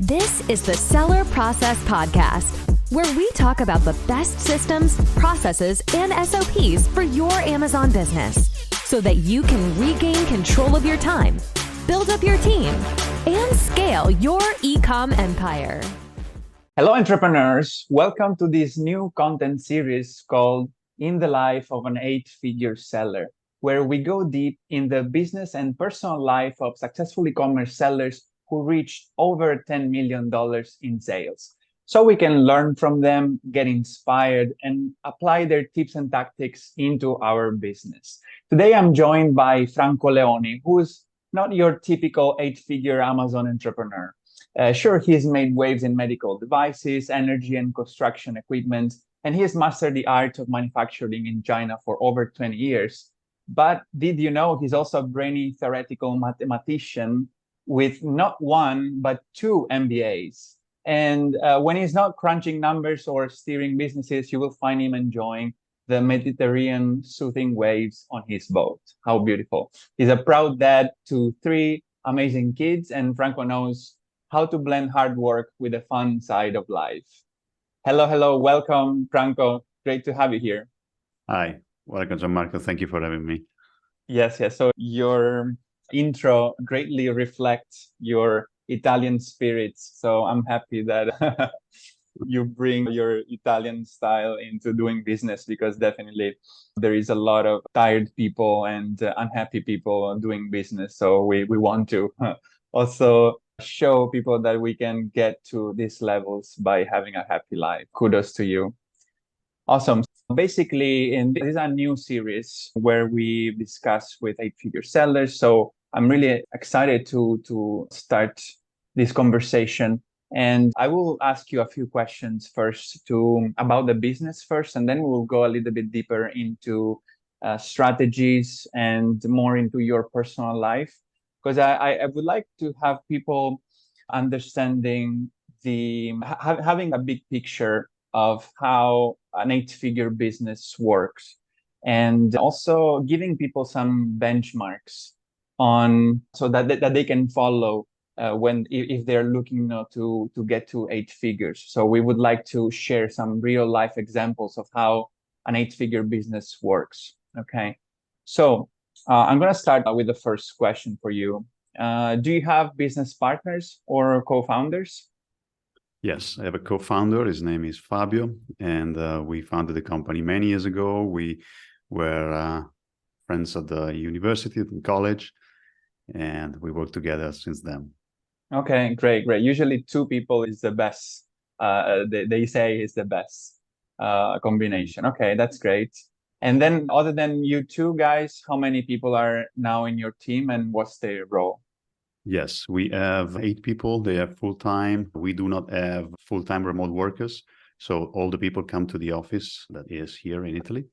This is the Seller Process Podcast, where we talk about the best systems, processes, and SOPs for your Amazon business so that you can regain control of your time, build up your team, and scale your e-com empire. Hello, entrepreneurs. Welcome to this new content series called In the Life of an 8-Figure Seller, where we go deep in the business and personal life of successful e-commerce sellers who reached over $10 million in sales. So we can learn from them, get inspired, and apply their tips and tactics into our business. Today, I'm joined by Franco Leoni, who's not your typical 8-figure Amazon entrepreneur. Sure, he's made waves in medical devices, energy and construction equipment, and he has mastered the art of manufacturing in China for over 20 years. But did you know he's also a brainy theoretical mathematician with not one, but 2 MBAs? And when he's not crunching numbers or steering businesses, you will find him enjoying the Mediterranean soothing waves on his boat. How beautiful. He's a proud dad to 3 amazing kids, and Franco knows how to blend hard work with the fun side of life. Hello. Welcome, Franco. Great to have you here. Hi. Welcome, Gianmarco. Thank you for having me. Yes. So your intro greatly reflects your Italian spirits. So I'm happy that you bring your Italian style into doing business, because definitely there is a lot of tired people and unhappy people doing business. So we want to also show people that we can get to these levels by having a happy life. Kudos to you. Awesome. Basically, this is a new series where we discuss with 8-figure sellers. So I'm really excited to start this conversation. And I will ask you a few questions first about the business first, and then we'll go a little bit deeper into strategies and more into your personal life. Because I would like to have people understanding having a big picture of how an 8-figure business works, and also giving people some benchmarks on so that they can follow if they're looking to get to 8 figures. So we would like to share some real life examples of how an 8-figure business works. Okay, so I'm going to start with the first question for you. Do you have business partners or co-founders? Yes, I have a co-founder. His name is Fabio, and we founded the company many years ago. We were friends at the university, in college, and we worked together since then. Okay, great. Usually 2 people is the best. They say is the best combination. Okay, that's great. And then other than you 2 guys, how many people are now in your team, and what's their role? Yes, we have 8 people. They are full-time. We do not have full-time remote workers. So all the people come to the office that is here in Italy.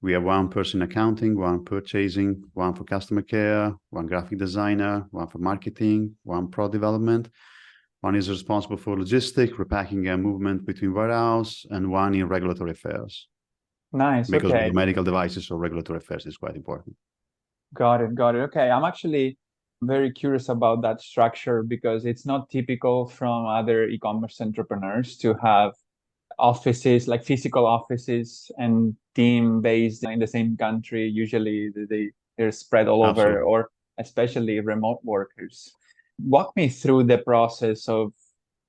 We have 1 person accounting, 1 purchasing, 1 for customer care, 1 graphic designer, 1 for marketing, 1 product development. 1 is responsible for logistics, repacking and movement between warehouse, and 1 in regulatory affairs. Nice. Because okay. with medical devices, so regulatory affairs is quite important. Got it. Okay, I'm actually very curious about that structure, because it's not typical from other e-commerce entrepreneurs to have offices, like physical offices and team based in the same country. Usually they're spread all Absolutely. over, or especially remote workers. Walk me through the process of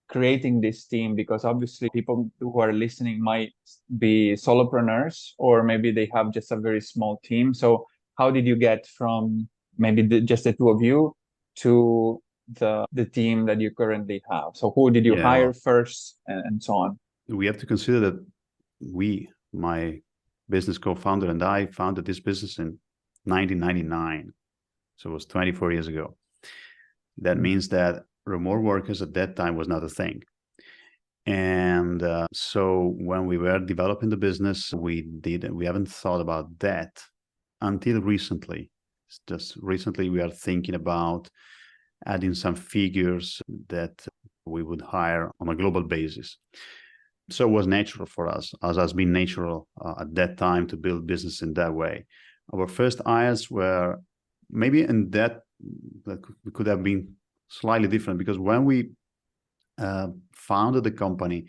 creating this team, because obviously people who are listening might be solopreneurs, or maybe they have just a very small team. So how did you get from maybe just the 2 of you to the team that you currently have? So who did you hire first, and so on? We have to consider that my business co-founder and I founded this business in 1999. So it was 24 years ago. That means that remote workers at that time was not a thing. And so when we were developing the business, we haven't thought about that until recently. Just recently, we are thinking about adding some figures that we would hire on a global basis. So it was natural for us, as has been natural at that time, to build business in that way. Our first hires were maybe in that could have been slightly different, because when we founded the company,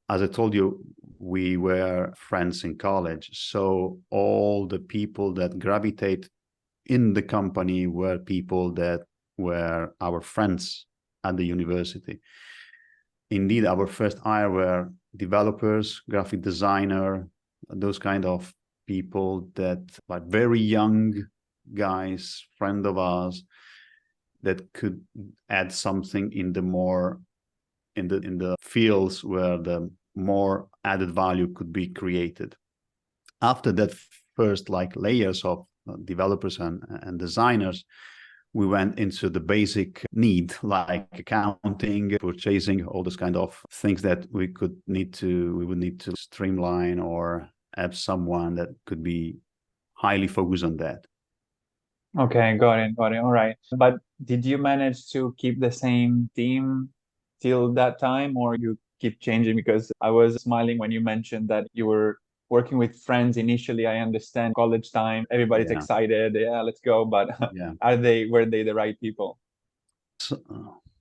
as I told you, we were friends in college. So all the people that gravitate in the company were people that were our friends at the university. Indeed, our first hire were developers, graphic designer, those kind of people that like very young guys, friend of ours, that could add something in the more in the fields where the more added value could be created. After that first like layers of developers and designers, we went into the basic need like accounting, purchasing, all those kind of things that we would need to streamline or have someone that could be highly focused on that. Okay, got it. All right. But did you manage to keep the same team till that time, or you keep changing? Because I was smiling when you mentioned that you were working with friends initially. I understand college time, everybody's Yeah. excited. Yeah, let's go. But Yeah. were they the right people? So,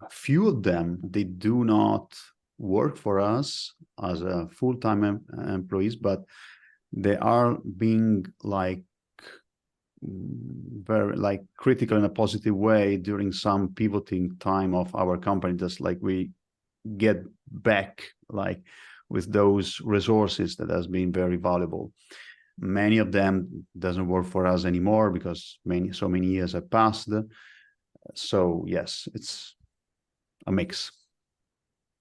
a few of them, they do not work for us as a full-time employees, but they are being like very like critical in a positive way during some pivoting time of our company, just like we get back like with those resources that has been very valuable. Many of them doesn't work for us anymore because so many years have passed. So yes, it's a mix.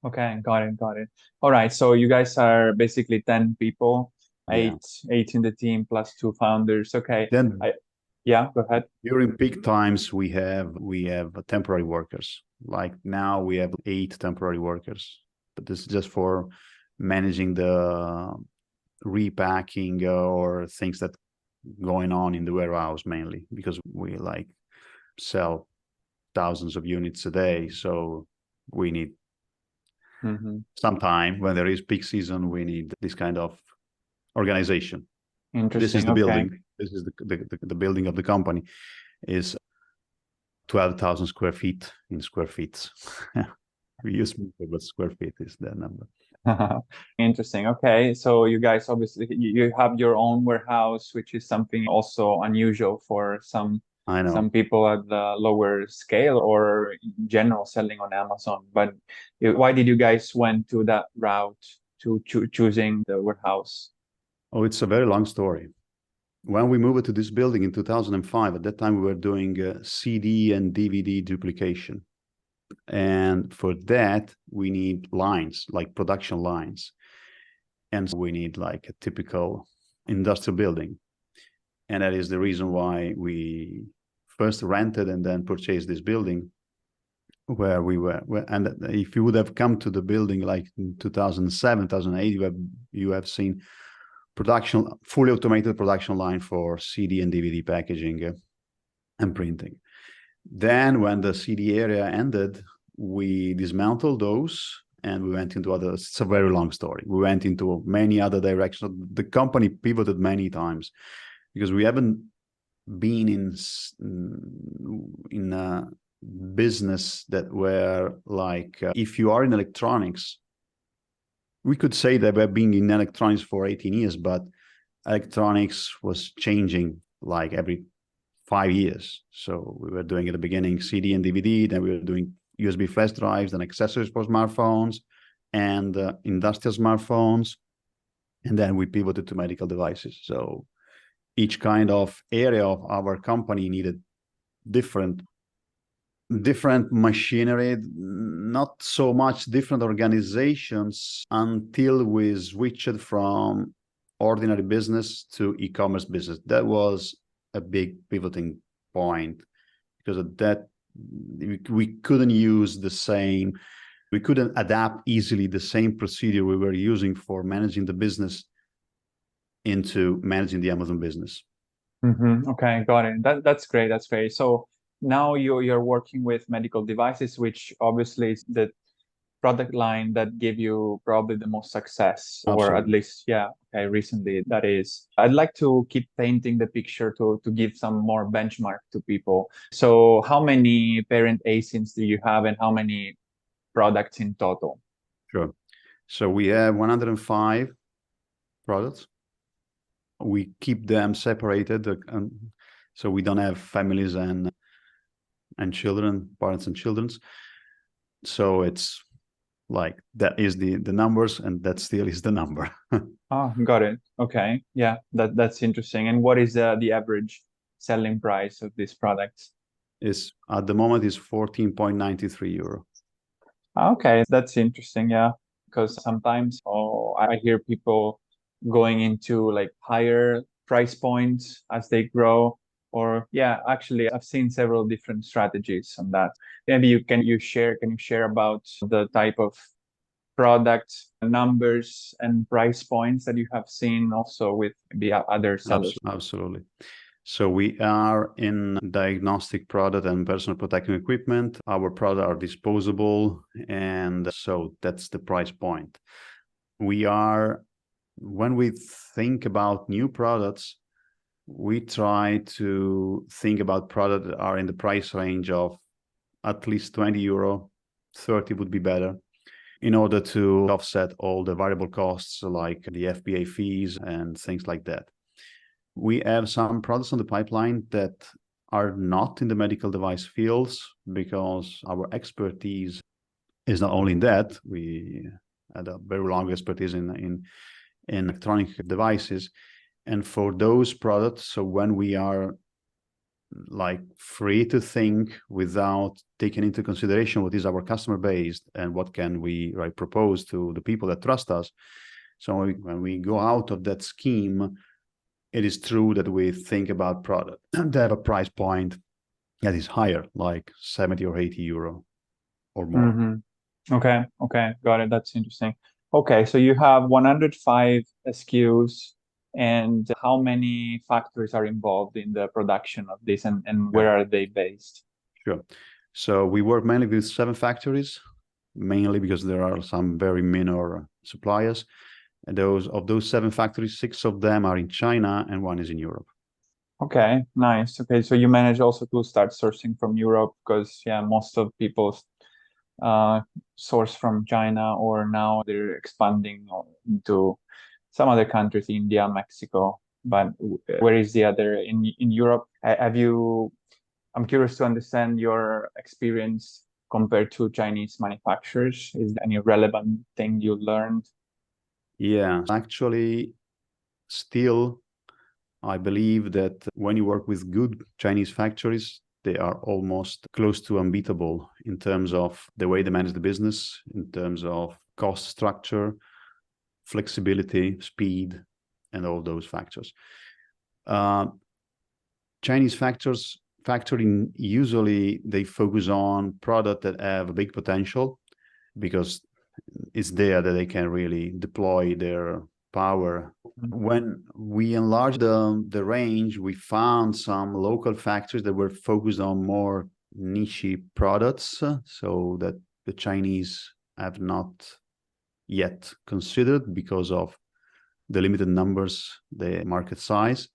Okay, got it. All right. So you guys are basically 10 people, Yeah. eight in the team plus two founders. Okay. Then Yeah, go ahead. during peak times, we have temporary workers. Like now we have 8 temporary workers, but this is just for managing the repacking or things that going on in the warehouse mainly, because we like sell thousands of units a day. So we need some time when there is peak season, we need this kind of organization. This is Interesting. the Okay. building. This is the building of the company is 12,000 square feet in square feet. We use meter, but square feet is the number. Interesting. Okay. So you guys obviously you have your own warehouse, which is something also unusual for I know. some people at the lower scale or in general selling on Amazon. But why did you guys went to that route to choosing the warehouse? Oh, it's a very long story. When we moved to this building in 2005, at that time we were doing CD and DVD duplication. And for that, we need lines, like production lines. And so we need like a typical industrial building. And that is the reason why we first rented and then purchased this building where we were. And if you would have come to the building like in 2007, 2008, you have seen fully automated production line for CD and DVD packaging and printing. Then when the CD area ended, we dismantled those and we went into other, it's a very long story. We went into many other directions. The company pivoted many times because we haven't been in a business that were like, if you are in electronics, we could say that we've been in electronics for 18 years, but electronics was changing like every 5 years. So we were doing at the beginning CD and DVD, then we were doing USB flash drives, then accessories for smartphones and industrial smartphones. And then we pivoted to medical devices. So each kind of area of our company needed different machinery, not so much different organizations, until we switched from ordinary business to e-commerce business. That was a big pivoting point because of that we couldn't adapt easily the same procedure we were using for managing the business into managing the Amazon business. Okay, got it. That's great. That's great. So now you're working with medical devices, which obviously is the product line that gave you probably the most success, or at Absolutely. least, yeah, okay, recently that is. I'd like to keep painting the picture to give some more benchmark to people. So how many parent ASINs do you have and how many products in total? Sure. So we have 105 products. We keep them separated, so we don't have families and children, parents and children's. So it's like that is the numbers, and that still is the number. Oh, got it. Okay. Yeah, that's interesting. And what is the average selling price of these products? Is at the moment is 14.93 euro. Okay, that's interesting. Yeah, because sometimes I hear people going into like higher price points as they grow. Or yeah, actually, I've seen several different strategies on that. Maybe can you share about the type of products, numbers, and price points that you have seen also with maybe other sellers? Absolutely. So we are in diagnostic product and personal protective equipment. Our products are disposable, and so that's the price point. When we think about new products, we try to think about products that are in the price range of at least 20 euro, 30 would be better, in order to offset all the variable costs like the FBA fees and things like that. We have some products on the pipeline that are not in the medical device fields because our expertise is not only in that. We had a very long expertise in electronic devices. And for those products, so when we are like free to think without taking into consideration what is our customer base and what can we propose to the people that trust us. So when we go out of that scheme, it is true that we think about product that have a price point that is higher, like 70 or 80 euro or more. Mm-hmm. Okay, got it. That's interesting. Okay, so you have 105 SKUs, and how many factories are involved in the production of this, and where are they based? Sure. So we work mainly with 7 factories, mainly because there are some very minor suppliers. And of those 7 factories, 6 of them are in China and 1 is in Europe. Okay, nice. Okay, so you manage also to start sourcing from Europe because yeah, most of people source from China, or now they're expanding into some other countries, India, Mexico. But where is the other in Europe? I'm curious to understand your experience compared to Chinese manufacturers. Is there any relevant thing you learned? Yeah, actually, still, I believe that when you work with good Chinese factories, they are almost close to unbeatable in terms of the way they manage the business, in terms of cost structure, flexibility, speed, and all those factors. Chinese factoring usually they focus on products that have a big potential because it's there that they can really deploy their power. When we enlarged the range, we found some local factories that were focused on more niche products, so that the Chinese have not yet considered because of the limited numbers, the market size.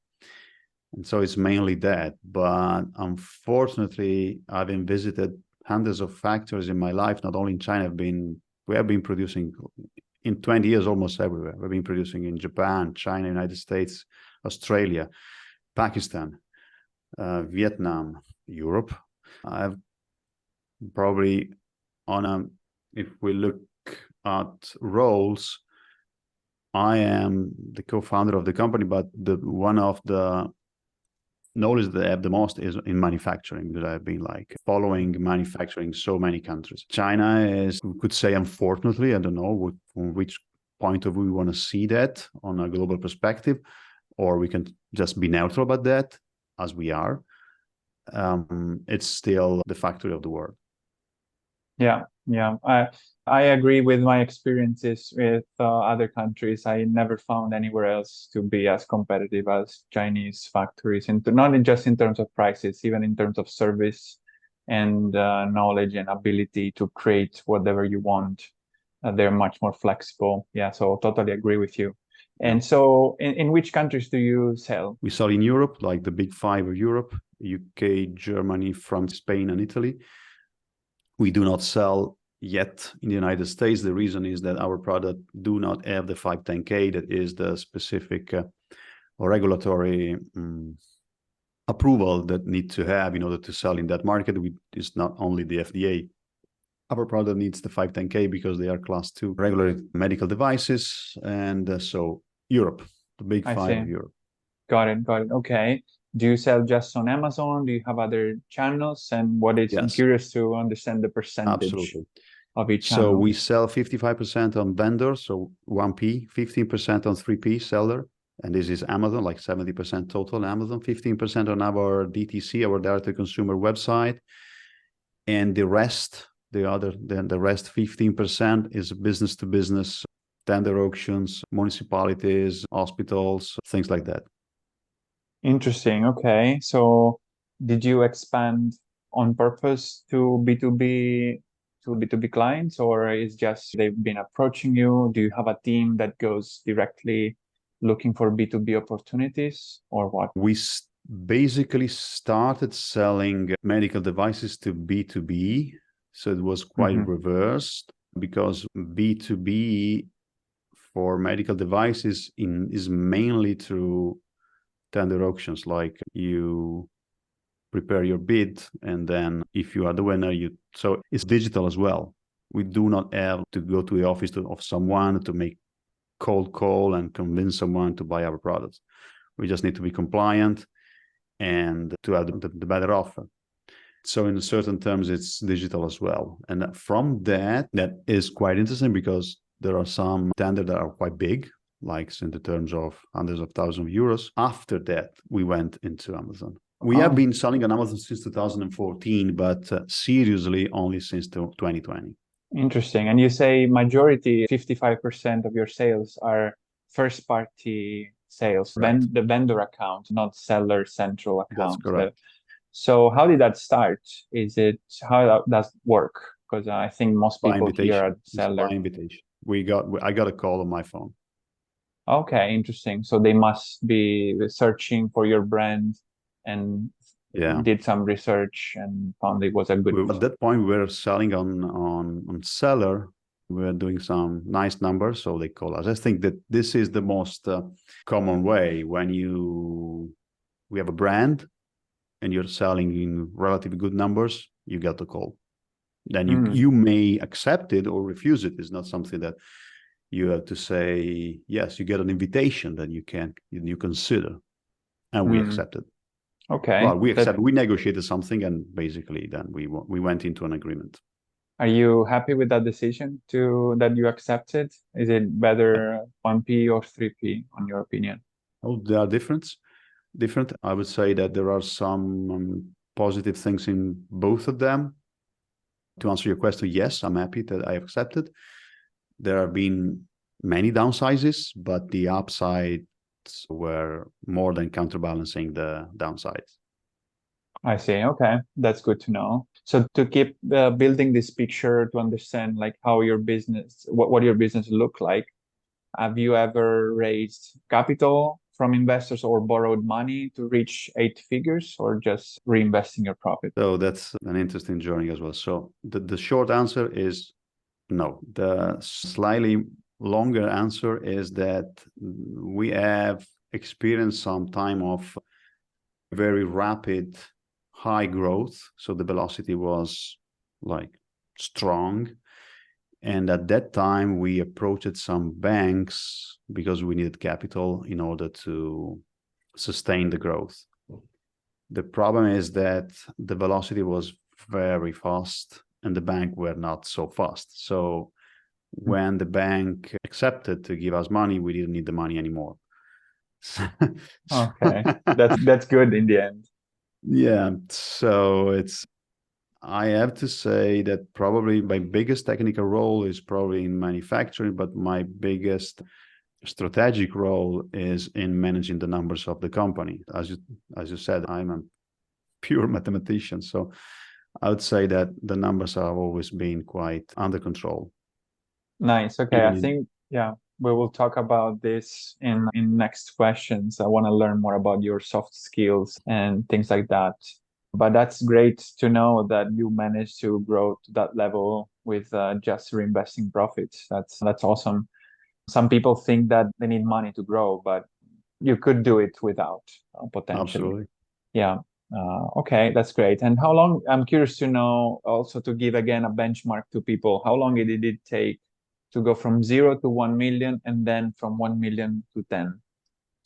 And so it's mainly that. But unfortunately, I've visited hundreds of factories in my life, not only in China. We have been producing in 20 years almost everywhere. We've been producing in Japan, China, United States, Australia, Pakistan, Vietnam, Europe. I've probably if we look at roles, I am the co-founder of the company, but one of the knowledge that I have the most is in manufacturing, because I've been following manufacturing so many countries. China is, we could say, unfortunately, I don't know from which point of view we want to see that on a global perspective, or we can just be neutral about that as we are. It's still the factory of the world. Yeah. I agree with my experiences with other countries. I never found anywhere else to be as competitive as Chinese factories, not just in terms of prices, even in terms of service and knowledge and ability to create whatever you want. They're much more flexible. Yeah, so totally agree with you. And so in which countries do you sell? We sell in Europe, like the big 5 of Europe, UK, Germany, France, Spain, and Italy. We do not sell yet in the United States. The reason is that our product do not have the 510K, that is the specific regulatory approval that need to have in order to sell in that market. It's not only the FDA. Our product needs the 510K because they are class 2 regulated medical devices. And so Europe, the big I five see. of Europe. Got it. Okay. Do you sell just on Amazon? Do you have other channels? And I'm Yes, curious to understand the percentage absolutely. of each So channel. we sell 55% on vendor, so 1P, 15% on 3P seller. And this is Amazon, like 70% total Amazon, 15% on our DTC, our direct-to-consumer website. And the rest, the rest 15% is business to business, tender auctions, municipalities, hospitals, things like that. Interesting. Okay. So did you expand on purpose to B2B clients, or is just they've been approaching you? Do you have a team that goes directly looking for B2B opportunities, or what? We basically started selling medical devices to B2B. So it was quite reversed, because B2B for medical devices is mainly through tender auctions. Like you prepare your bid, and then if you are the winner, so it's digital as well. We do not have to go to the office of someone to make cold call and convince someone to buy our products. We just need to be compliant and to have the better offer. So in certain terms, it's digital as well. And from that is quite interesting, because there are some tenders that are quite big, like in the terms of hundreds of thousands of euros. After that, we went into Amazon. We have been selling on Amazon since 2014, but seriously only since 2020. Interesting. And you say majority, 55% of your sales are first party sales, the vendor account, not seller central account. That's correct. So how did that start? How does it work? Because I think most people here are seller. By invitation. I got a call on my phone. Okay, interesting. So they must be searching for your brand and did some research and found it was a good. At that point, we were selling on seller. We were doing some nice numbers, so they call us. I think that this is the most common way. When we have a brand and you're selling in relatively good numbers, you get the call. Then you may accept it or refuse it. It's not something that you have to say yes. You get an invitation, then you consider, and we accepted. Okay. Well, we negotiated something, and basically then we went into an agreement. Are you happy with that decision that you accepted? Is it better 1P or 3P, on your opinion? Oh, they are different. I would say that there are some positive things in both of them. To answer your question, yes, I'm happy that I accepted. There have been many downsizes, but the upsides were more than counterbalancing the downsides. I see. Okay, that's good to know. So to keep building this picture, to understand like how your business, what your business look like, have you ever raised capital from investors or borrowed money to reach 8 figures, or just reinvesting your profit? So that's an interesting journey as well. So the short answer is no. The slightly longer answer is that we have experienced some time of very rapid high growth. So the velocity was like strong. And at that time, we approached some banks because we needed capital in order to sustain the growth. The problem is that the velocity was very fast and the bank were not so fast. So when the bank accepted to give us money, we didn't need the money anymore. Okay, that's good in the end. Yeah, so I have to say that probably my biggest technical role is probably in manufacturing, but my biggest strategic role is in managing the numbers of the company. As you said, I'm a pure mathematician, so I would say that the numbers have always been quite under control. Nice. Okay, I think we will talk about this in next questions. I want to learn more about your soft skills and things like that. But that's great to know that you managed to grow to that level with just reinvesting profits. That's awesome. Some people think that they need money to grow, but you could do it without potentially. Absolutely. Yeah. Okay, that's great. And how long, I'm curious to know also to give again a benchmark to people, how long did it take to go from 0 to 1 million and then from 1 million to 10?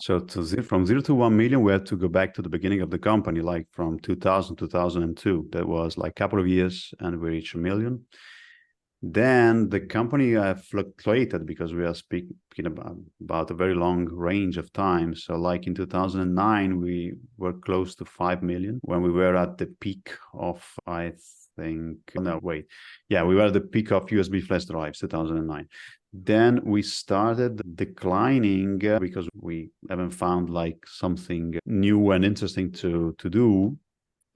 So from 0 to 1 million, we had to go back to the beginning of the company, like from 2000, 2002. That was like a couple of years and we reached 1 million. Then the company fluctuated because we are speaking about a very long range of time. So like in 2009, we were close to 5 million when we were at the peak of, I think, no, wait. Yeah, we were at the peak of USB flash drives, 2009. Then we started declining because we haven't found like something new and interesting to do,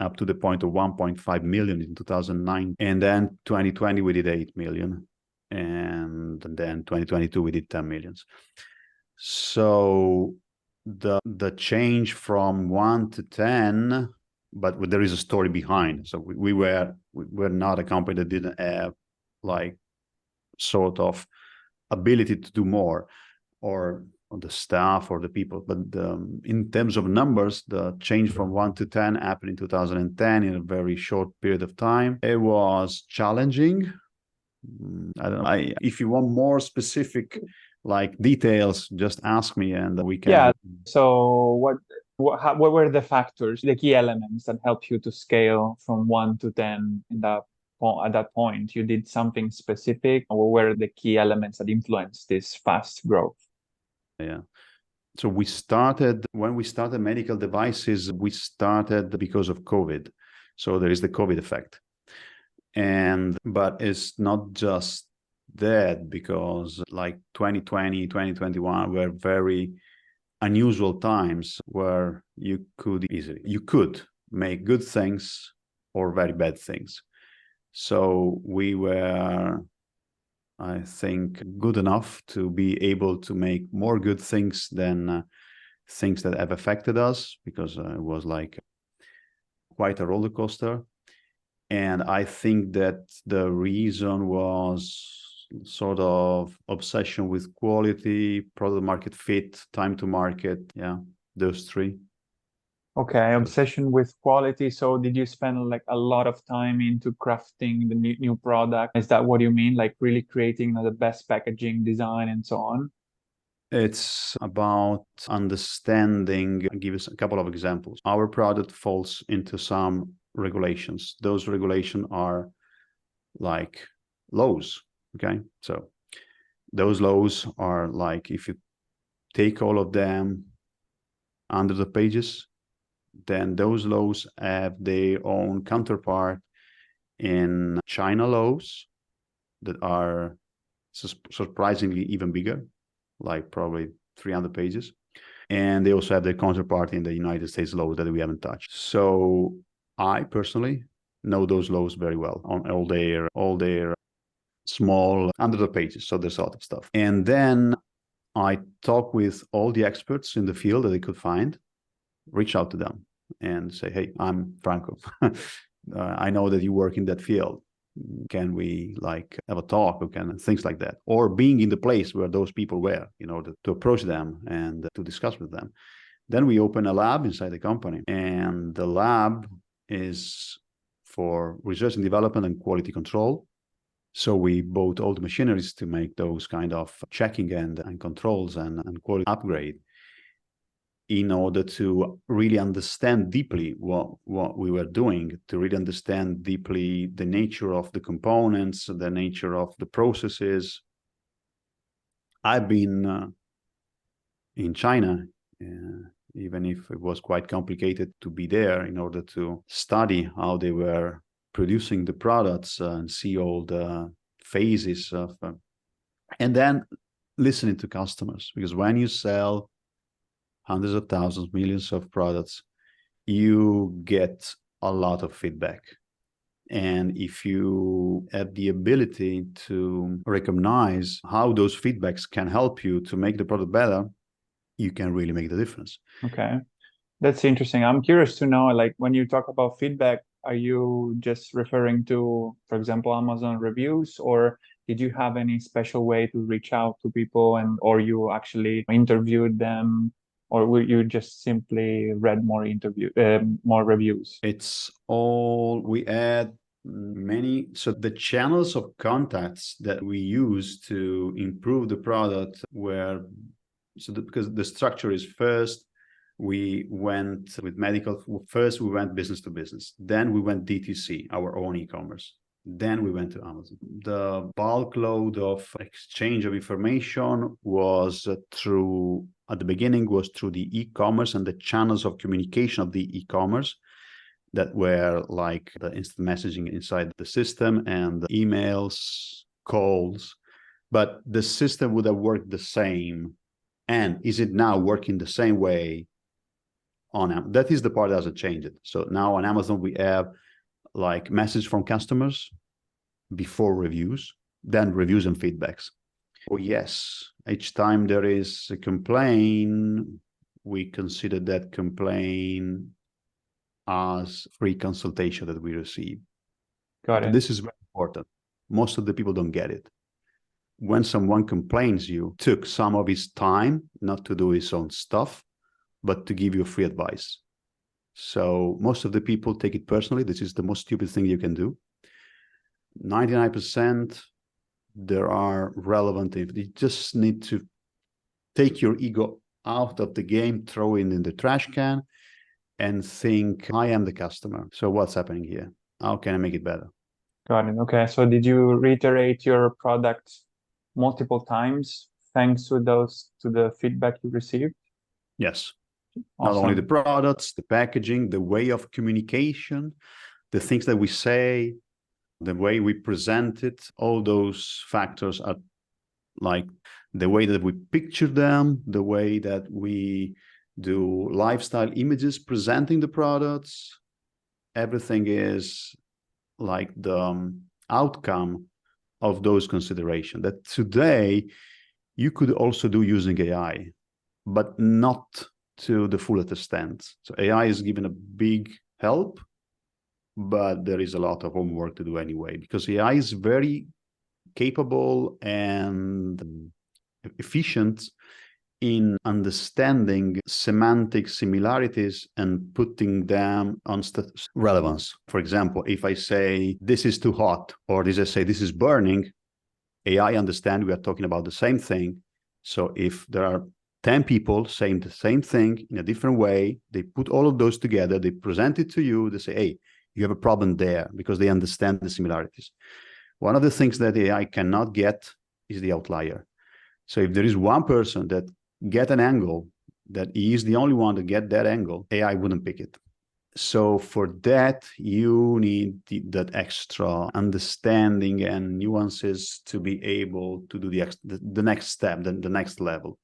up to the point of 1.5 million in 2009. And then 2020, we did 8 million. And then 2022, we did 10 millions. So the change from 1 to 10, but there is a story behind. So we were not a company that didn't have like sort of ability to do more, or the staff or the people. But in terms of numbers, the change from 1 to 10 happened in 2010 in a very short period of time. It was challenging. I don't know. If you want more specific like details, just ask me and we can. Yeah. So what were the factors, the key elements that helped you to scale from 1 to 10 at that point? You did something specific, or what were the key elements that influenced this fast growth? Yeah. So when we started medical devices, we started because of COVID. So there is the COVID effect. But it's not just that, because like 2020, 2021 were very unusual times where you could make good things or very bad things. So we were, I think, good enough to be able to make more good things than things that have affected us, because it was like quite a roller coaster. And I think that the reason was sort of obsession with quality, product market fit, time to market. Yeah, those three. Okay, obsession with quality. So did you spend like a lot of time into crafting the new product? Is that what you mean? Like really creating the best packaging design and so on? It's about understanding. I'll give you a couple of examples. Our product falls into some regulations. Those regulations are like laws. Okay. So those laws are like, if you take all of them under the pages, then those laws have their own counterpart in China laws that are surprisingly even bigger, like probably 300 pages. And they also have their counterpart in the United States laws that we haven't touched. So I personally know those laws very well, on all their small under the pages. So there's a lot of stuff. And then I talk with all the experts in the field that I could find, reach out to them and say, hey, I'm Franco. I know that you work in that field. Can we like have a talk, or things like that? Or being in the place where those people were, in order to approach them and to discuss with them. Then we open a lab inside the company, and the lab is for research and development and quality control. So we bought all the machineries to make those kind of checking and controls and quality upgrade, in order to really understand deeply what we were doing, to really understand deeply the nature of the components, the nature of the processes. I've been in China, even if it was quite complicated to be there, in order to study how they were producing the products and see all the phases of, and then listening to customers. Because when you sell hundreds of thousands, millions of products, you get a lot of feedback. And if you have the ability to recognize how those feedbacks can help you to make the product better, you can really make the difference. Okay. That's interesting. I'm curious to know, like, when you talk about feedback, are you just referring to, for example, Amazon reviews, or did you have any special way to reach out to people or you actually interviewed them, or you just simply read more reviews? It's all we add many. So the channels of contacts that we use to improve the product were because the structure is first we went with medical. First we went business to business, then we went DTC, our own e-commerce, then we went to Amazon. The bulk load of exchange of information was through, at the beginning, was through the e-commerce and the channels of communication of the e-commerce that were like the instant messaging inside the system and the emails, calls. But the system would have worked the same. And is it now working the same way on Amazon? That is the part that hasn't changed. So now on Amazon, we have like message from customers before reviews, then reviews and feedbacks. Oh, yes. Each time there is a complaint, we consider that complaint as free consultation that we receive. Got it. This is very important. Most of the people don't get it. When someone complains, you took some of his time, not to do his own stuff, but to give you free advice. So most of the people take it personally. This is the most stupid thing you can do. 99%, there are relevant. You just need to take your ego out of the game, throw it in the trash can, and think, I am the customer. So what's happening here? How can I make it better? Got it. Okay. So did you reiterate your product multiple times thanks to the feedback you received? Yes. Awesome. Not only the products, the packaging, the way of communication, the things that we say, the way we present it, all those factors are like the way that we picture them, the way that we do lifestyle images presenting the products. Everything is like the outcome of those considerations that today you could also do using AI, but not to the fullest extent. So AI is given a big help, but there is a lot of homework to do anyway, because AI is very capable and efficient in understanding semantic similarities and putting them on relevance. For example, if I say this is too hot, or I say this is burning, AI understands we are talking about the same thing. So if there are 10 people saying the same thing in a different way, they put all of those together, they present it to you, they say, hey, you have a problem there, because they understand the similarities. One of the things that AI cannot get is the outlier. So if there is one person that get an angle, that he is the only one to get that angle, AI wouldn't pick it. So for that, you need that extra understanding and nuances to be able to do the next step, the next level.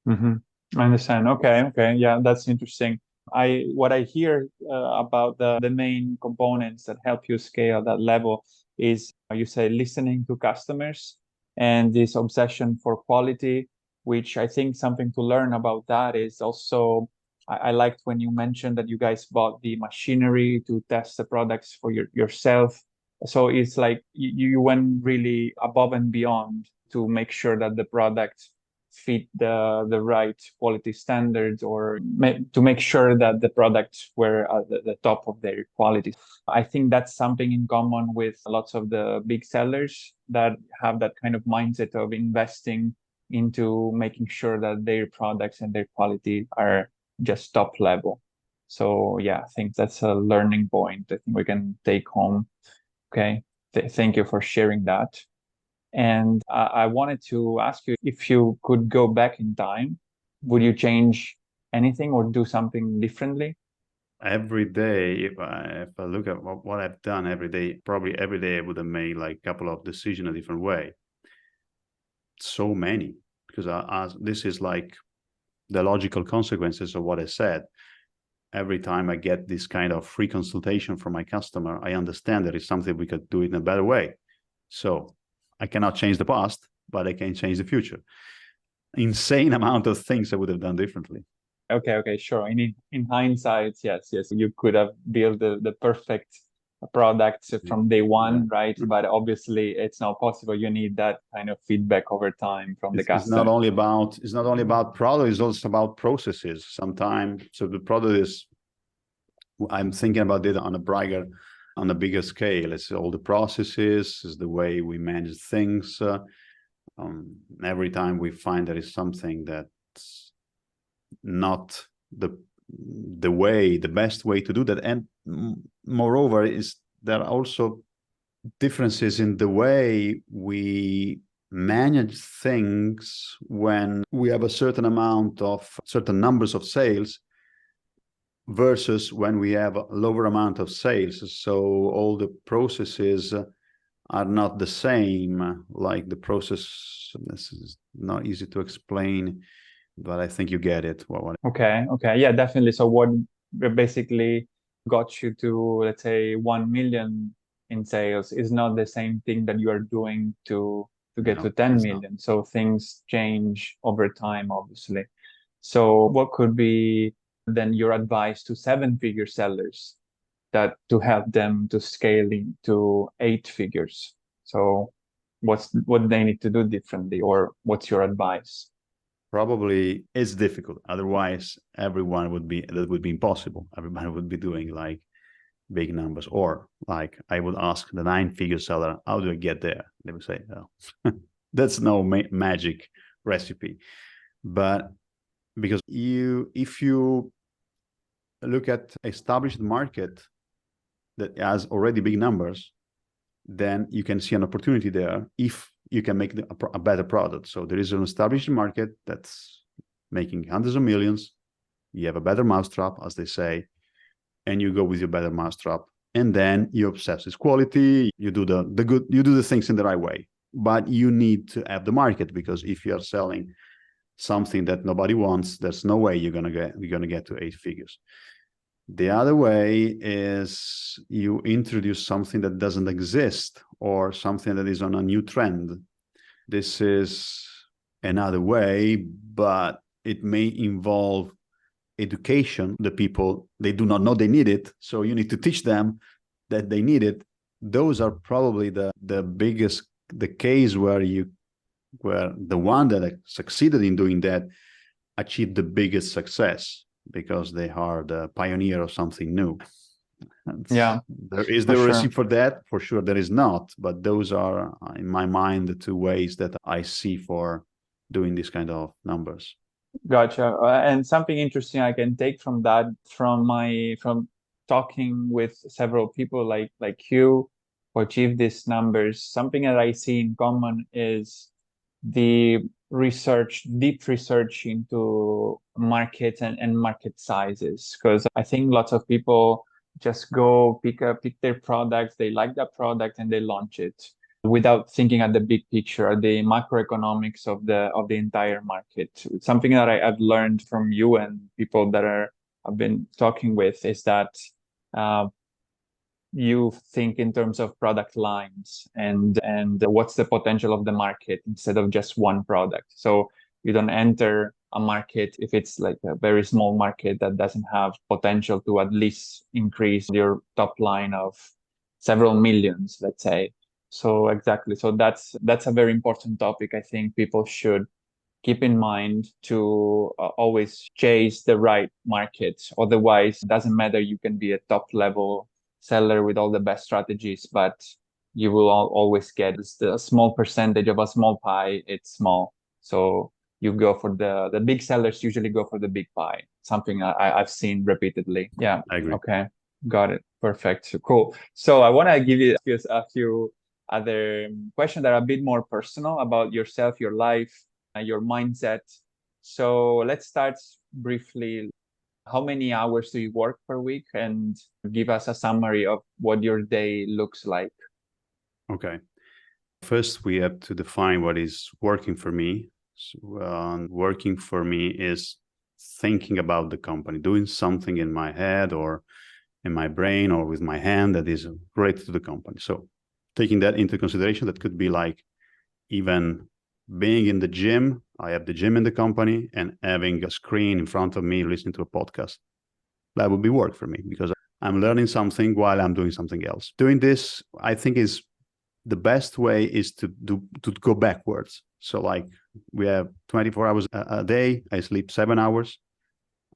Mm-hmm. I understand. Okay. Yeah, that's interesting. What I hear about the main components that help you scale that level is, you say, listening to customers and this obsession for quality, which I think something to learn about that is also, I liked when you mentioned that you guys bought the machinery to test the products for yourself. So it's like you went really above and beyond to make sure that the product fit the right quality standards, or to make sure that the products were at the top of their quality. I think that's something in common with lots of the big sellers that have that kind of mindset of investing into making sure that their products and their quality are just top level. So yeah, I think that's a learning point I think we can take home. Okay. Thank you for sharing that. And I wanted to ask you, if you could go back in time, would you change anything or do something differently? Every day, if I look at what I've done every day, probably every day I would have made like a couple of decisions a different way. So many, because this is like the logical consequences of what I said. Every time I get this kind of free consultation from my customer, I understand there is something we could do it in a better way. So I cannot change the past, but I can change the future. Insane amount of things I would have done differently. Okay, sure. In hindsight, yes, you could have built the perfect product from day Yeah. one, right? But obviously, it's not possible. You need that kind of feedback over time from the It's not customer. only about product, it's also about processes sometimes. So the product is, I'm thinking about it on a bigger scale. It's all the processes, it's the way we manage things. Every time we find there is something that's not the best way to do that. And moreover, is there are also differences in the way we manage things when we have a certain numbers of sales versus when we have a lower amount of sales. So all the processes are not the same. Like the process, this is not easy to explain, but I think you get it. Okay, yeah, definitely. So what basically got you to, let's say, 1 million in sales is not the same thing that you are doing to get to 10 million. So things change over time, obviously. So what could be then your advice to seven-figure sellers that to help them to scale into 8 figures? So what they need to do differently, or what's your advice? Probably it's difficult. Otherwise, that would be impossible. Everybody would be doing like big numbers, or like I would ask the 9-figure seller, how do I get there? They would say, oh, that's no magic recipe. But because if you look at established market that has already big numbers, then you can see an opportunity there if you can make a better product. So there is an established market that's making hundreds of millions. You have a better mousetrap, as they say, and you go with your better mousetrap. And then you obsess with quality. You do the things in the right way. But you need to have the market, because if you are selling something that nobody wants, there's no way you're gonna get to 8 figures. The other way is you introduce something that doesn't exist, or something that is on a new trend. This is another way, but it may involve education. The people, they do not know they need it, so you need to teach them that they need it. Those are probably the case where the one that succeeded in doing that achieved the biggest success, because they are the pioneer of something new. Yeah, Is there a recipe for that? For sure there is not, but those are, in my mind, the two ways that I see for doing this kind of numbers. Gotcha. And something interesting I can take from that, from talking with several people like you who achieve these numbers, something that I see in common is the deep research into markets and market sizes. Because I think lots of people just go pick their products, they like that product and they launch it without thinking at the big picture, at the macroeconomics of the entire market. Something that I've learned from you and people that I've been talking with is that you think in terms of product lines and what's the potential of the market instead of just one product. So you don't enter a market if it's like a very small market that doesn't have potential to at least increase your top line of several millions, let's say. So exactly. So that's a very important topic. I think people should keep in mind to always chase the right market. Otherwise, it doesn't matter. You can be a top level seller with all the best strategies, but you will always get a small percentage of a small pie. It's small. So you go for the big sellers usually go for the big pie. Something I've seen repeatedly. Yeah. I agree. Okay. Got it. Perfect. Cool. So I want to give you a few other questions that are a bit more personal about yourself, your life, your mindset. So let's start briefly. How many hours do you work per week? And give us a summary of what your day looks like. Okay. First, we have to define what is working for me. So, working for me is thinking about the company, doing something in my head or in my brain or with my hand that is related to the company. So taking that into consideration, that could be like even being in the gym, I have the gym in the company, and having a screen in front of me listening to a podcast. That would be work for me because I'm learning something while I'm doing something else. Doing this, I think, is the best way is to go backwards. So like we have 24 hours a day. I sleep 7 hours.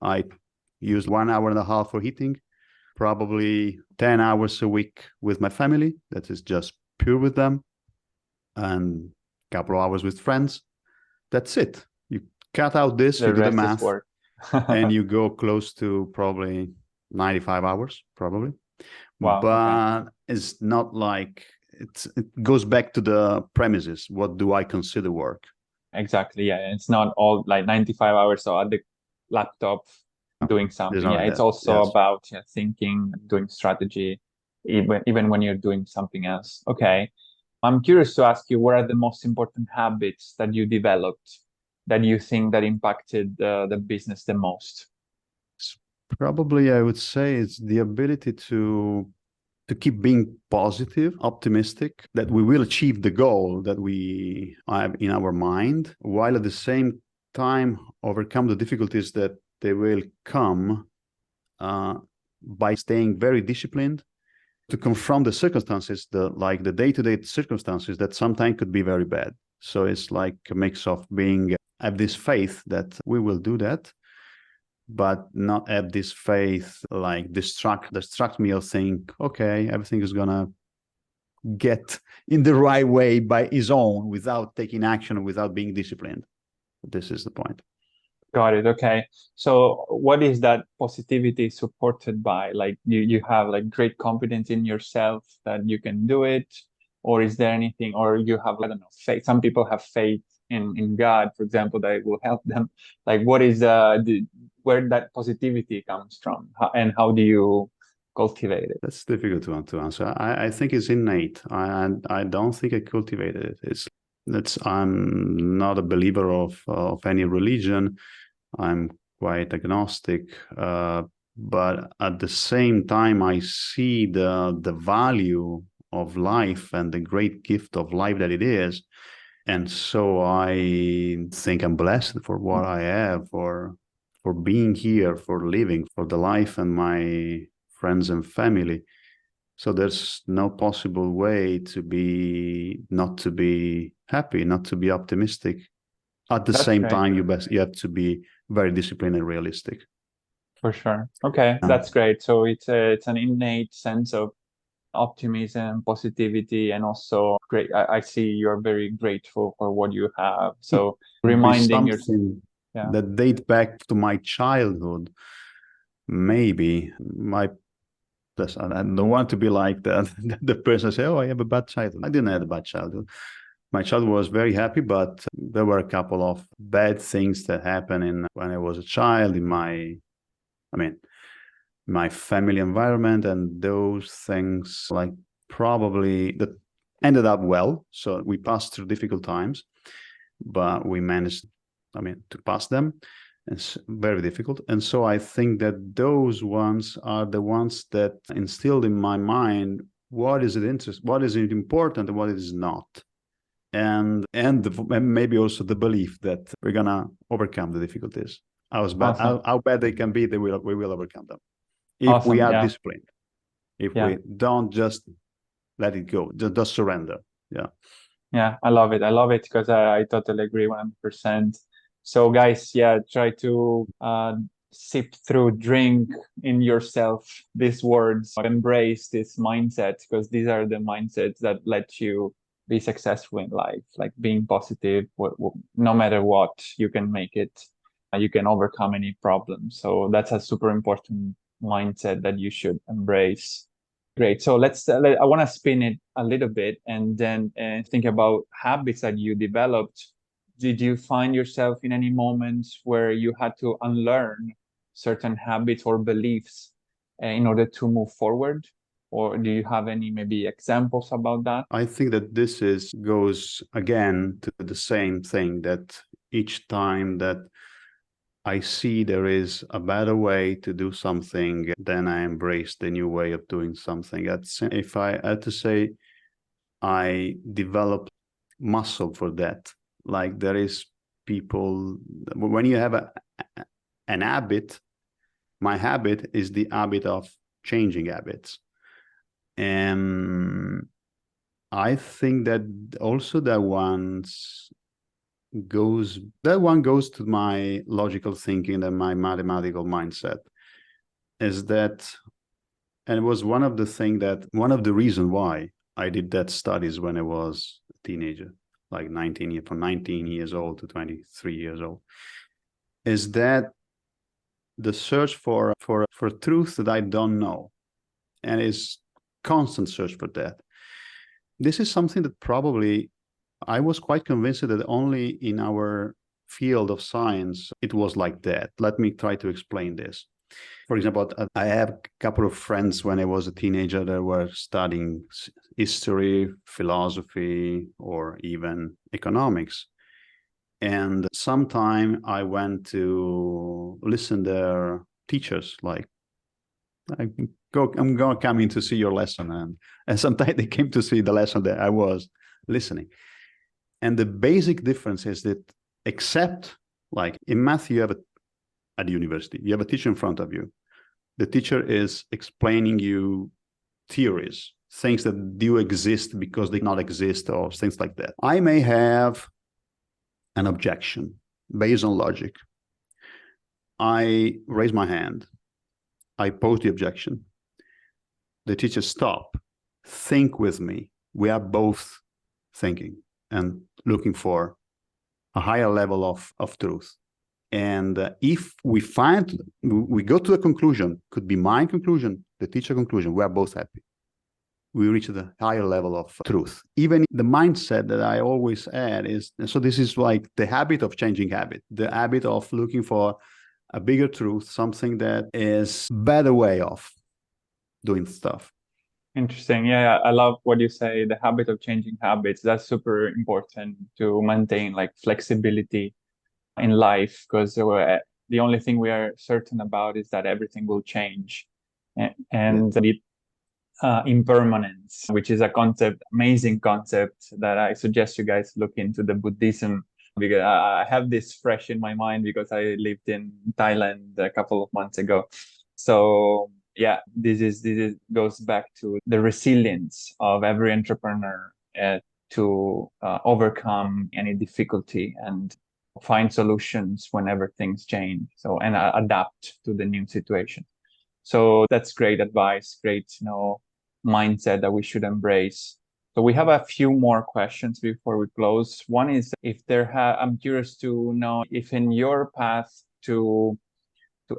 I use 1.5 hours for eating, probably 10 hours a week with my family. That is just pure with them, and a couple of hours with friends. That's it. You cut out this, The you do the rest is math, work. and you go close to probably 95 hours, probably. Wow. But Okay. it's not like it goes back to the premises. What do I consider work? Exactly. Yeah. It's not all like 95 hours or at the laptop doing There's something. not Yeah. like It's that. also Yes. about thinking, doing strategy, even when you're doing something else. Okay. I'm curious to ask you, what are the most important habits that you developed that you think that impacted the business the most? Probably I would say it's the ability to keep being positive, optimistic, that we will achieve the goal that we have in our mind, while at the same time overcome the difficulties that they will come by staying very disciplined to confront the circumstances, the day-to-day circumstances that sometimes could be very bad. So it's like a mix of have this faith that we will do that, but not have this faith like distract me or think, okay, everything is gonna get in the right way by his own without taking action, without being disciplined. This is the point. Got it. Okay. So what is that positivity supported by? Like you have like great confidence in yourself that you can do it, or is there anything, or you have, I don't know, faith. Some people have faith in God, for example, that it will help them. Like what is where that positivity comes from, and how do you cultivate it? That's difficult to answer. I think it's innate. I don't think I cultivated it. I'm not a believer of any religion. I'm quite agnostic, but at the same time, I see the value of life and the great gift of life that it is, and so I think I'm blessed for what I have, for being here, for living, for the life and my friends and family. So there's no possible way not to be happy, not to be optimistic. At the That's same great. time, you have to be very disciplined and realistic. For sure. Okay, that's great. So it's an innate sense of optimism, positivity, and also great. I see you're very grateful for what you have. So Be reminding yourself, something yeah, that date back to my childhood. Maybe I don't want to be like that. The person say, "Oh, I have a bad childhood." I didn't have a bad childhood. My childhood was very happy, but there were a couple of bad things that happened when I was a child my family environment, and those things like probably that ended up well. So we passed through difficult times, but we managed, to pass them. It's very difficult. And so I think that those ones are the ones that instilled in my mind what is it important, and what it is not. And maybe also the belief that we're gonna overcome the difficulties. awesome, How bad they can be, we will overcome them if we awesome, are yeah, disciplined. If yeah, we don't just let it go, just surrender. Yeah. yeah. I love it. I love it because I totally agree 100%. So guys, yeah, try to sip through, drink in yourself these words, embrace this mindset, because these are the mindsets that let you be successful in life, like being positive, no matter what, you can make it, you can overcome any problem. So that's a super important mindset that you should embrace. Great. So I want to spin it a little bit and then think about habits that you developed. Did you find yourself in any moments where you had to unlearn certain habits or beliefs in order to move forward? Or do you have any maybe examples about that? I think that goes again to the same thing, that each time that I see there is a better way to do something, then I embrace the new way of doing something. If I had to say, I developed muscle for that. Like there is people, when you have an habit, my habit is the habit of changing habits. And I think that also that one goes to my logical thinking and my mathematical mindset, is that, and it was one of the reasons why I did that studies when I was a teenager, like from 19 years old to 23 years old, is that the search for truth that I don't know, and is constant search for that. This is something that probably I was quite convinced that only in our field of science it was like that. Let me try to explain this. For example, I have a couple of friends when I was a teenager that were studying history, philosophy, or even economics. And sometime I went to listen to their teachers, like, I'm going to come in to see your lesson. And sometimes they came to see the lesson that I was listening. And the basic difference is that, except like in math, you have at the university, you have a teacher in front of you. The teacher is explaining you theories, things that do exist because they not exist, or things like that. I may have an objection based on logic. I raise my hand. I pose the objection. The teacher stop, think with me. We are both thinking and looking for a higher level of truth. And if we go to a conclusion, could be my conclusion, the teacher conclusion, we are both happy. We reach the higher level of truth. Even the mindset that I always add is, so this is like the habit of changing habit, the habit of looking for a bigger truth, something that is better way of doing stuff. Interesting. Yeah, I love what you say, the habit of changing habits. That's super important to maintain like flexibility in life, because the only thing we are certain about is that everything will change. And the impermanence, which is a amazing concept that I suggest you guys look into the Buddhism, because I have this fresh in my mind because I lived in Thailand a couple of months ago. So yeah, this goes back to the resilience of every entrepreneur to overcome any difficulty and find solutions whenever things change. So, and adapt to the new situation. So that's great advice, great, mindset that we should embrace. So we have a few more questions before we close. One is, if I'm curious to know if in your path to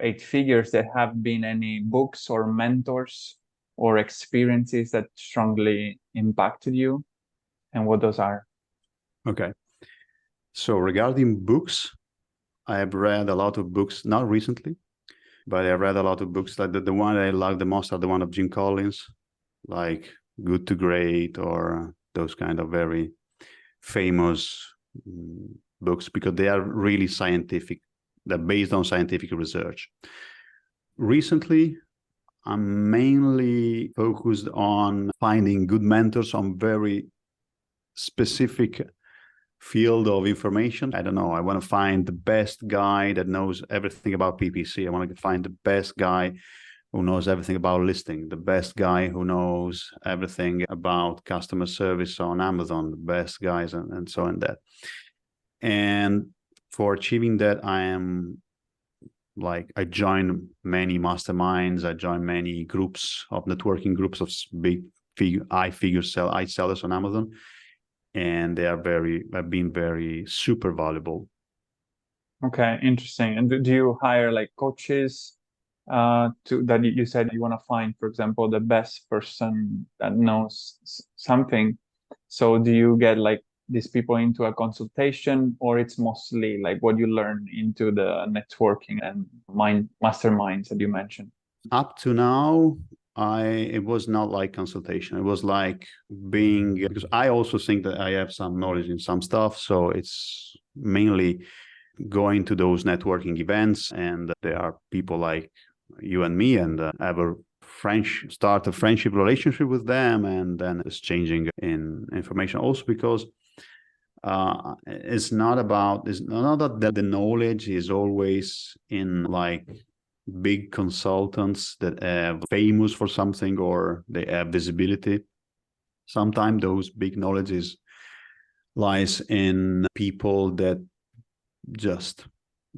8 figures there have been any books or mentors or experiences that strongly impacted you, and what those are. Okay. So regarding books, I have read a lot of books, not recently, but I read a lot of books. Like the one I like the most are the one of Jim Collins, like Good to Great, or those kind of very famous books, because they are really scientific. They're based on scientific research. Recently, I'm mainly focused on finding good mentors on very specific field of information. I don't know. I want to find the best guy that knows everything about PPC. I want to find the best guy who knows everything about listing, the best guy who knows everything about customer service on Amazon, the best guys, and so on that. And for achieving that, I join many masterminds. I join many groups of networking groups of big high sellers on Amazon. And they have been very super valuable. Okay, interesting. And do you hire like coaches that you said you want to find, for example, the best person that knows something? So do you get like these people into a consultation, or it's mostly like what you learn into the networking and masterminds that you mentioned? Up to now, it was not like consultation. It was like because I also think that I have some knowledge in some stuff. So it's mainly going to those networking events, and there are people like you and me, and start a friendship relationship with them, and then exchanging in information. Also because It's not that the knowledge is always in like big consultants that are famous for something or they have visibility. Sometimes those big knowledges lies in people that just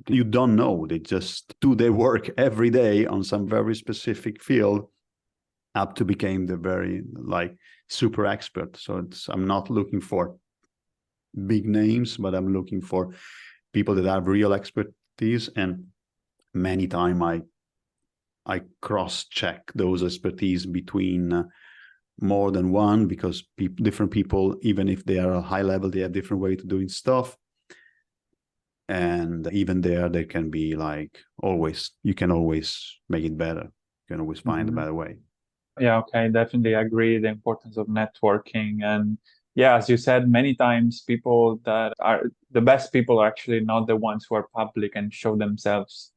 you don't know. They just do their work every day on some very specific field up to become the very like super expert. So I'm not looking for big names, but I'm looking for people that have real expertise. And many times I cross-check those expertise between more than one, because different people, even if they are a high level, they have different way to doing stuff. And even there can be like you can always make it better. You can always find a better way. Yeah, okay, definitely agree the importance of networking. And yeah, as you said, many times people that are the best people are actually not the ones who are public and show themselves,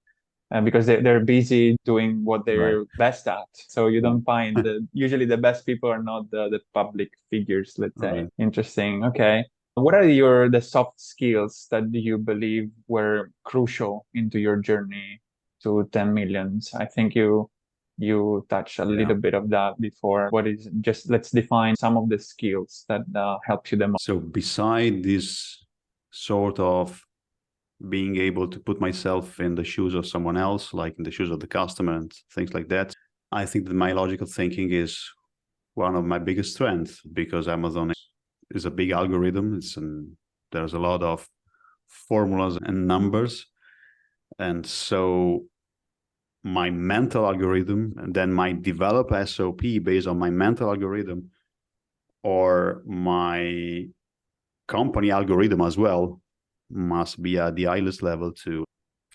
because they're busy doing what they're best at. So you don't find usually the best people are not the public figures, let's say. Right. Interesting. Okay. What are the soft skills that you believe were crucial into your journey to 10 millions? I think you touched a little bit of that before. Let's define some of the skills that help you the most. So beside this sort of being able to put myself in the shoes of someone else, like in the shoes of the customer and things like that, I think that my logical thinking is one of my biggest strengths, because Amazon is a big algorithm. There's a lot of formulas and numbers. And so my mental algorithm, and then my develop SOP based on my mental algorithm, or my company algorithm as well, must be at the highest level to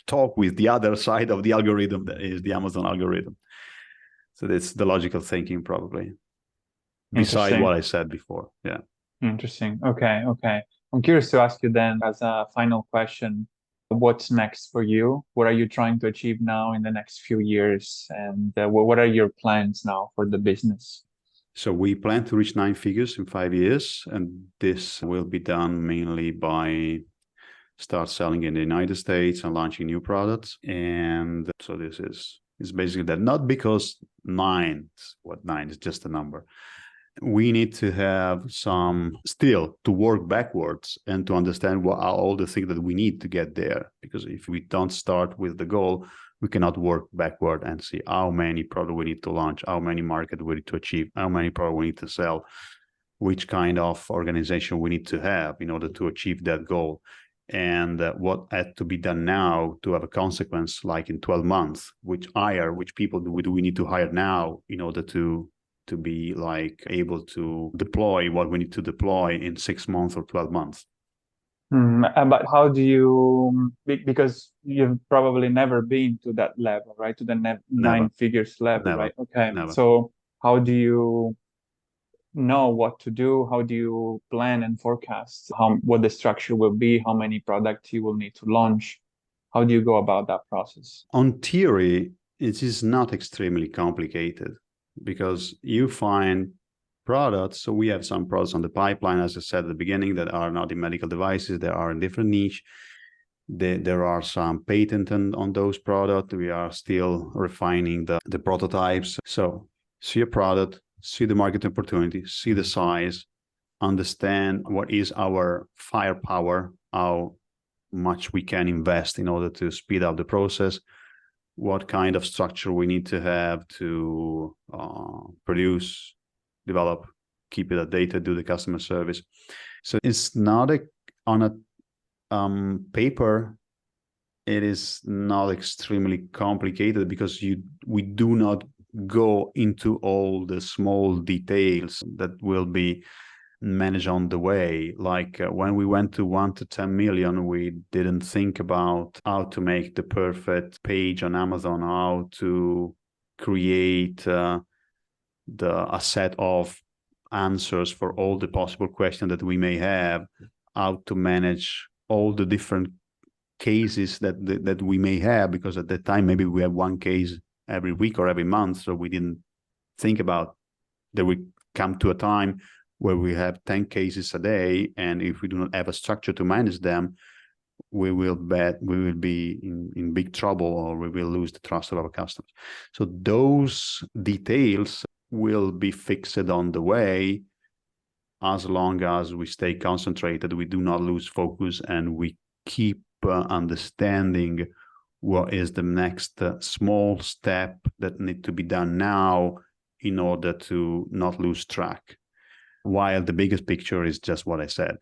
talk with the other side of the algorithm, that is the Amazon algorithm. So that's the logical thinking, probably, beside what I said before. Yeah. Interesting. Okay. I'm curious to ask you then, as a final question, what's next for you? What are you trying to achieve now in the next few years? And what are your plans now for the business? So we plan to reach 9 figures in 5 years, and this will be done mainly by start selling in the United States and launching new products. And so this is basically that. Not because 9 is just a number. We need to have some still to work backwards and to understand what are all the things that we need to get there. Because if we don't start with the goal, we cannot work backward and see how many products we need to launch, how many markets we need to achieve, how many products we need to sell, which kind of organization we need to have in order to achieve that goal. And what had to be done now to have a consequence, like in 12 months, which people do we need to hire now in order to be like able to deploy what we need to deploy in 6 months or 12 months. But how do you, because you've probably never been to that level, right? To the 9 figures level, Never. right? Okay. Never. So how do you know what to do? How do you plan and forecast what the structure will be, how many products you will need to launch? How do you go about that process? On theory, it is not extremely complicated, because you find products. So we have some products on the pipeline, as I said at the beginning, that are not in medical devices. They are in different niche. There are some patents on those products. We are still refining the prototypes. So see a product, see the market opportunity, see the size, understand what is our firepower, how much we can invest in order to speed up the process, what kind of structure we need to have to produce, develop, keep it data, do the customer service. So it's not on a paper, it is not extremely complicated, because we do not go into all the small details that will be managed on the way. Like when we went to 1 to 10 million, we didn't think about how to make the perfect page on Amazon, how to create a set of answers for all the possible questions that we may have, how to manage all the different cases that we may have, because at that time maybe we have one case every week or every month, so we didn't think about that we come to a time where we have 10 cases a day, and if we do not have a structure to manage them, we will be in big trouble, or we will lose the trust of our customers. So those details will be fixed on the way, as long as we stay concentrated, we do not lose focus, and we keep understanding what is the next small step that need to be done now in order to not lose track, while the biggest picture is just what I said.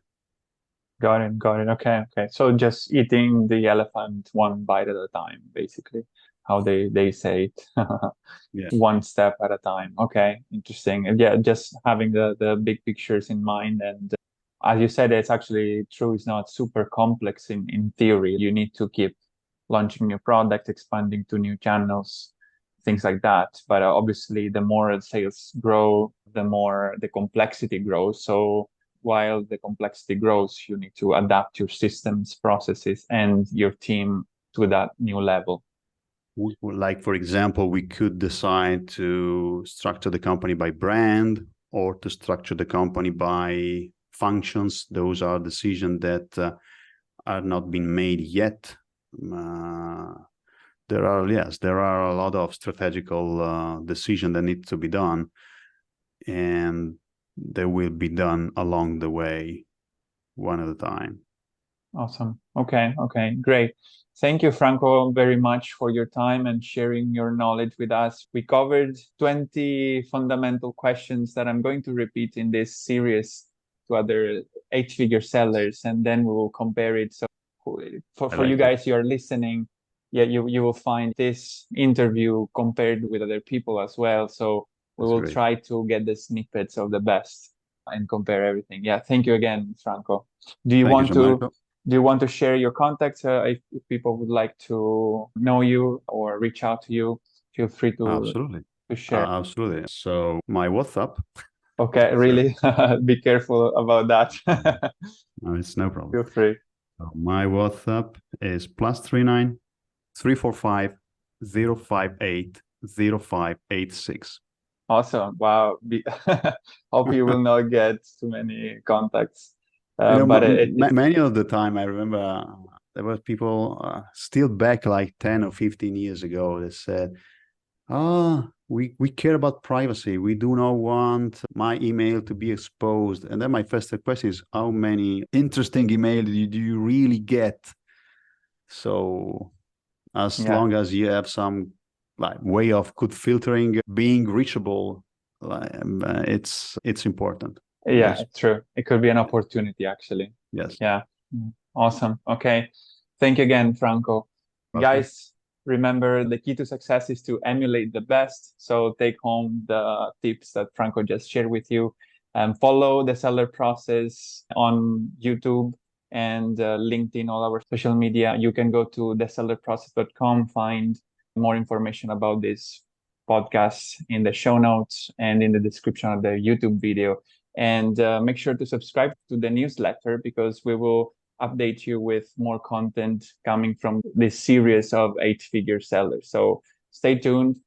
Got it. Okay. So just eating the elephant one bite at a time, basically, how they say it. Yeah. One step at a time. Okay, interesting. And yeah, just having the big pictures in mind. And as you said, it's actually true. It's not super complex in theory. You need to keep launching new products, expanding to new channels, things like that. But obviously, the more sales grow, the more the complexity grows. So while the complexity grows, you need to adapt your systems, processes, and your team to that new level. Like, for example, we could decide to structure the company by brand, or to structure the company by functions. Those are decisions that are not been made yet. There are a lot of strategical decisions that need to be done, and they will be done along the way, one at a time. Awesome. Okay, great. Thank you, Franco, very much for your time and sharing your knowledge with us. We covered 20 fundamental questions that I'm going to repeat in this series to other 8-figure sellers, and then we will compare it. So for you guys who are listening, yeah, you will find this interview compared with other people as well. So we will try to get the snippets of the best and compare everything. Yeah, thank you again, Franco. Do you want to share your contacts if people would like to know you or reach out to you? Feel free to share. Absolutely. So my WhatsApp. Okay, really? Be careful about that. No, it's no problem. Feel free. So my WhatsApp is +39 345 058 0586. Awesome. Wow. Hope you will not get too many contacts. Many of the time, I remember there were people still back like 10 or 15 years ago that said, we care about privacy. We do not want my email to be exposed. And then my first question is, how many interesting emails do you really get? So as long as you have some way of good filtering, being reachable, it's important. Yeah, it's true. It could be an opportunity, actually. Yes. Yeah. Awesome. Okay. Thank you again, Franco. Okay. Guys, remember, the key to success is to emulate the best. So take home the tips that Franco just shared with you, and follow the seller process on YouTube and LinkedIn, all our social media. You can go to thesellerprocess.com, find more information about this podcast in the show notes and in the description of the YouTube video. And make sure to subscribe to the newsletter, because we will update you with more content coming from this series of 8-figure sellers. So stay tuned.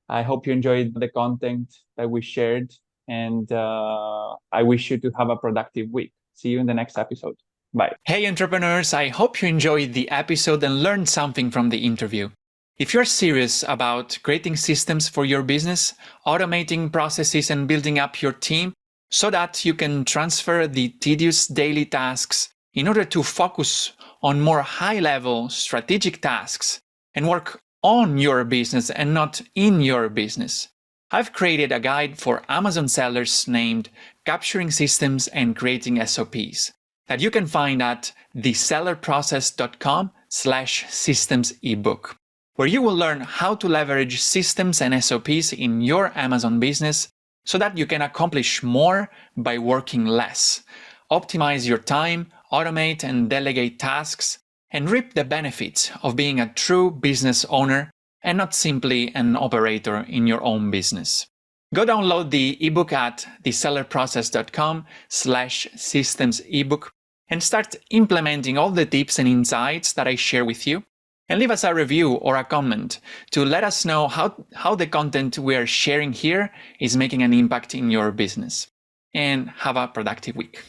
I hope you enjoyed the content that we shared, and I wish you to have a productive week. See you in the next episode. Bye. Hey, entrepreneurs. I hope you enjoyed the episode and learned something from the interview. If you're serious about creating systems for your business, automating processes, and building up your team so that you can transfer the tedious daily tasks in order to focus on more high-level strategic tasks and work on your business and not in your business, I've created a guide for Amazon sellers named Capturing Systems and Creating SOPs that you can find at thesellerprocess.com/systems ebook, where you will learn how to leverage systems and SOPs in your Amazon business so that you can accomplish more by working less, optimize your time, automate and delegate tasks, and reap the benefits of being a true business owner and not simply an operator in your own business. Go download the ebook at thesellerprocess.com/systems ebook and start implementing all the tips and insights that I share with you. And leave us a review or a comment to let us know how the content we are sharing here is making an impact in your business. and have a productive week.